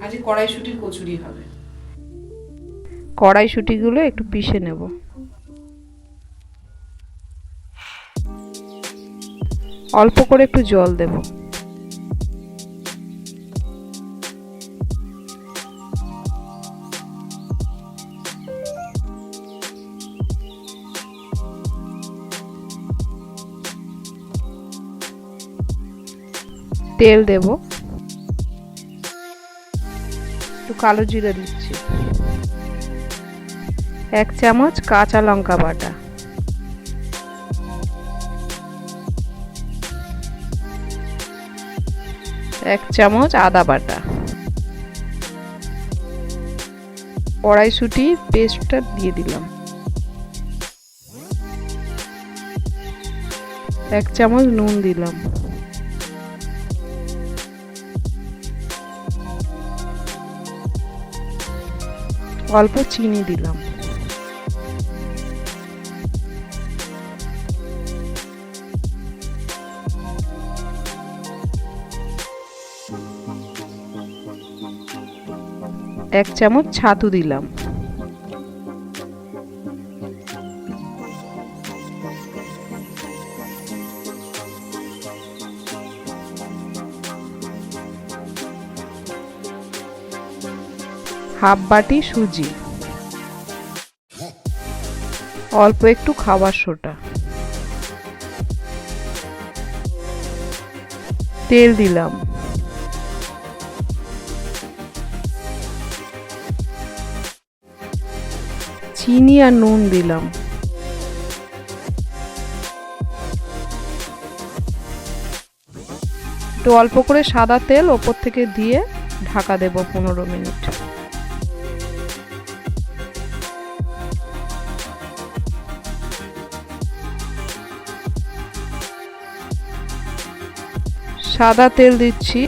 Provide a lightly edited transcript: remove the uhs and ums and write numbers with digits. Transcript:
আজ কড়াইশুঁটির কচুরি হবে। কড়াইশুঁটিগুলো একটু পিষে নেব। অল্প করে একটু জল দেব। তেল দেব, একটু কালো জিরা দিচ্ছি, 1 চামচ কাঁচা লঙ্কা বাটা, 1 চামচ আদা বাটা, কড়াইশুঁটি পেস্টটা দিয়ে দিলাম, 1 চামচ নুন দিলাম, অল্প চিনি দিলাম, এক চামচ ছাতু দিলাম, হাফ বাটি সুজি, অল্প একটু খাবার সোডা, তেল দিলাম, চিনি আর নুন দিলাম, একটু অল্প করে সাদা তেল ওপর থেকে দিয়ে ঢাকা দেব 15 মিনিট। সাদা তেল দিচ্ছি,